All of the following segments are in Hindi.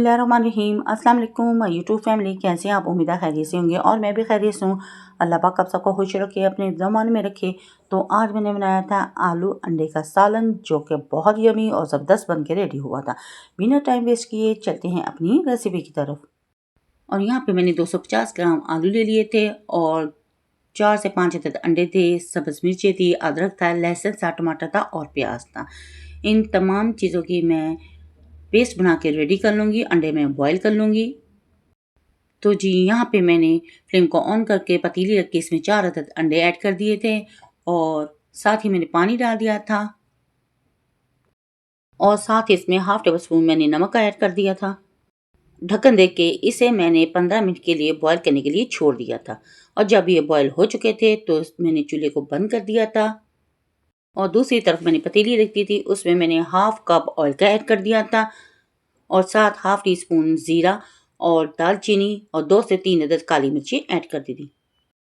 बिस्मिल्लाहिर्रहमानिर्रहीम। अस्सलाम वालेकुम माय यूट्यूब फैमिली, कैसे हैं आप? उम्मीद है खैरियत से होंगे और मैं भी खैरियत से हूँ। अल्लाह पाक आप सबको खुश रखे, अपने ज़मान में रखे। तो आज मैंने बनाया था आलू अंडे का सालन, जो कि बहुत यमी और ज़बरदस्त बन के रेडी हुआ था। बिना टाइम वेस्ट किए चलते हैं अपनी रेसिपी की तरफ। और यहाँ पे मैंने 250 ग्राम आलू ले लिए थे और 4 से 5 अदद अंडे थे, सब्ज़ मिर्चें थी, अदरक था, लहसुन था, टमाटर था और प्याज था। इन तमाम चीज़ों की मैं पेस्ट बना के रेडी कर लूँगी। अंडे में बॉईल कर लूँगी। तो जी यहाँ पे मैंने फ्लेम को ऑन करके पतीली रख के इसमें 4 अदद अंडे ऐड कर दिए थे और साथ ही मैंने पानी डाल दिया था और साथ ही इसमें हाफ टेबल स्पून मैंने नमक का ऐड कर दिया था। ढक्कन दे के इसे मैंने 15 मिनट के लिए बॉईल करने के लिए छोड़ दिया था और जब ये बॉईल हो चुके थे तो मैंने चूल्हे को बंद कर दिया था और दूसरी तरफ मैंने पतीली रख दी थी, उसमें मैंने हाफ कप ऑयल का ऐड कर दिया था और साथ हाफ टी स्पून ज़ीरा और दालचीनी और 2 से 3 अदद काली मिर्ची ऐड कर दी थी।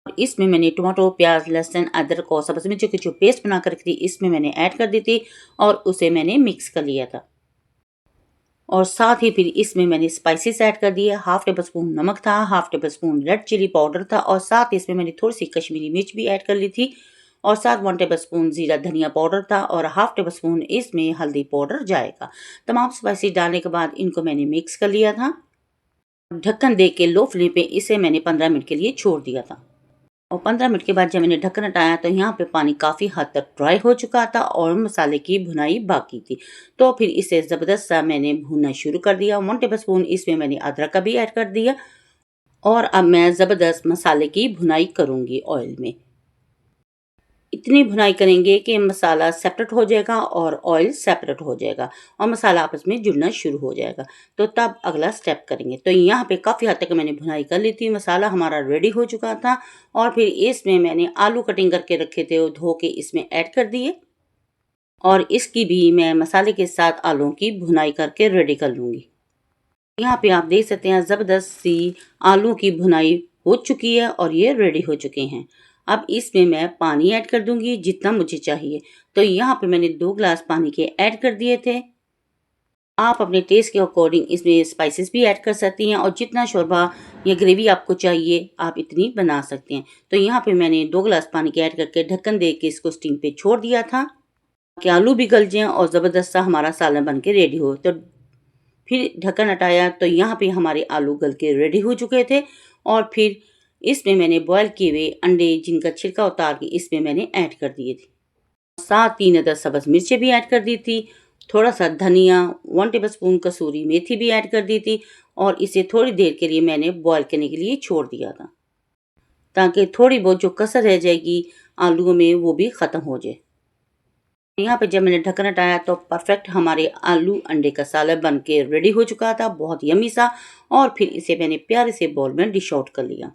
और इसमें मैंने टमाटो, प्याज, लहसुन, अदरक और सब्ज़ मिर्ची की जो पेस्ट बना कर रखी थी इसमें मैंने ऐड कर दी थी और उसे मैंने मिक्स कर लिया था। और साथ ही फिर इसमें मैंने स्पाइसेस ऐड कर दिए। हाफ टेबल स्पून नमक था, half tablespoon red chilli powder था और साथ इसमें मैंने थोड़ी सी कश्मीरी मिर्च भी ऐड कर ली थी और साथ 1 टेबल स्पून ज़ीरा धनिया पाउडर था और हाफ टेबल स्पून इसमें हल्दी पाउडर जाएगा। तमाम स्पाइसेस डालने के बाद इनको मैंने मिक्स कर लिया था। ढक्कन दे के लो फ्लेम पे इसे मैंने 15 मिनट के लिए छोड़ दिया था और 15 मिनट के बाद जब मैंने ढक्कन हटाया तो यहाँ पे पानी काफ़ी हद तक ड्राई हो चुका था और मसाले की भुनाई बाकी थी। तो फिर इसे ज़बरदस्त सा मैंने भूनना शुरू कर दिया। 1 टेबल स्पून इसमें मैंने अदरक का भी ऐड कर दिया और अब मैं ज़बरदस्त मसाले की भुनाई करूँगी ऑयल में। इतनी भुनाई करेंगे कि मसाला सेपरेट हो जाएगा और ऑयल सेपरेट हो जाएगा और मसाला आपस में जुड़ना शुरू हो जाएगा। तो तब अगला स्टेप करेंगे। तो यहाँ पे काफ़ी हद तक मैंने भुनाई कर ली थी, मसाला हमारा रेडी हो चुका था और फिर इसमें मैंने आलू कटिंग करके रखे थे वो धो के इसमें ऐड कर दिए और इसकी भी मैं मसाले के साथ आलूओं की भुनाई करके रेडी कर लूँगी। यहाँ पे आप देख सकते हैं ज़बरदस्त सी आलू की भुनाई हो चुकी है और ये रेडी हो चुके हैं। अब इसमें मैं पानी ऐड कर दूंगी जितना मुझे चाहिए। तो यहाँ पे मैंने 2 गिलास पानी के ऐड कर दिए थे। आप अपने टेस्ट के अकॉर्डिंग इसमें स्पाइसेस भी ऐड कर सकती हैं और जितना शोरबा या ग्रेवी आपको चाहिए आप इतनी बना सकते हैं। तो यहाँ पे मैंने 2 गिलास पानी के ऐड करके ढक्कन दे के इसको स्टीम पे छोड़ दिया था कि आलू भी गल जाएं और ज़बरदस्त सा हमारा सालन बन के रेडी हो। तो फिर ढक्कन हटाया तो यहाँ पे हमारे आलू गल के रेडी हो चुके थे और फिर इसमें मैंने बॉयल किए हुए अंडे जिनका छिलका उतार के इसमें मैंने ऐड कर दिए थे। साथ 3 अदद सब्ज़ मिर्चें भी ऐड कर दी थी, थोड़ा सा धनिया, 1 टेबल स्पून कसूरी मेथी भी ऐड कर दी थी और इसे थोड़ी देर के लिए मैंने बॉयल करने के लिए छोड़ दिया था ताकि थोड़ी बहुत जो कसर रह जाएगी आलूओं में वो भी ख़त्म हो जाए। यहाँ पे जब मैंने ढक्कन हटाया तो परफेक्ट हमारे आलू अंडे का सालन बन के रेडी हो चुका था, बहुत यमी सा। और फिर इसे मैंने प्यारे से बाउल में डिश आउट कर लिया।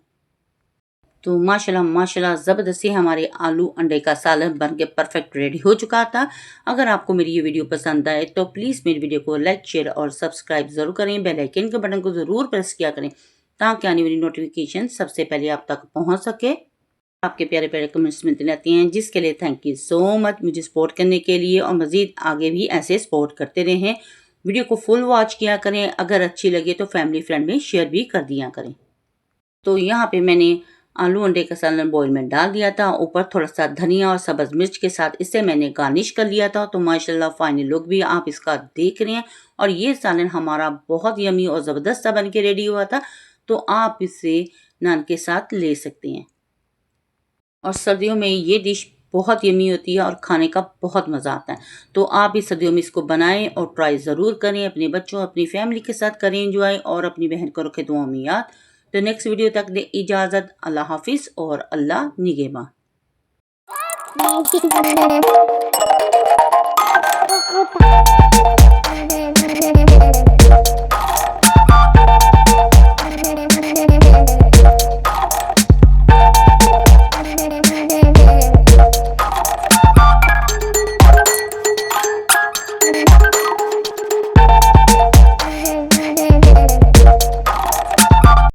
तो माशाल्लाह माशाल्लाह ज़बरदस्ती हमारे आलू अंडे का सालन बन के परफेक्ट रेडी हो चुका था। अगर आपको मेरी ये वीडियो पसंद आए तो प्लीज़ मेरी वीडियो को लाइक, शेयर और सब्सक्राइब ज़रूर करें। बेल आइकन के बटन को ज़रूर प्रेस किया करें ताकि आने वाली नोटिफिकेशन सबसे पहले आप तक पहुँच सके। आपके प्यारे प्यारे कमेंट्स मिलते रहते हैं जिसके लिए थैंक यू सो मच मुझे सपोर्ट करने के लिए और मज़ीद आगे भी ऐसे सपोर्ट करते रहें। वीडियो को फुल वॉच किया करें, अगर अच्छी लगे तो फैमिली फ्रेंड में शेयर भी कर दिया करें। तो यहाँ पे मैंने आलू अंडे का सालन बॉईल में डाल दिया था, ऊपर थोड़ा सा धनिया और सब्ज़ मिर्च के साथ इसे मैंने गार्निश कर लिया था। तो माशाल्लाह फाइनल लुक भी आप इसका देख रहे हैं और ये सालन हमारा बहुत यमी और ज़बरदस्त सा बन के रेडी हुआ था। तो आप इसे नान के साथ ले सकते हैं और सर्दियों में ये डिश बहुत यमी होती है और खाने का बहुत मज़ा आता है। तो आप इस सर्दियों में इसको बनाएं और ट्राई ज़रूर करें। अपने बच्चों अपनी फैमिली के साथ करें एंजॉय और अपनी बहन को रखें दुआ में याद। तो नेक्स्ट वीडियो तक दे इजाज़त। अल्लाह हाफिज़ और अल्लाह निगहबान।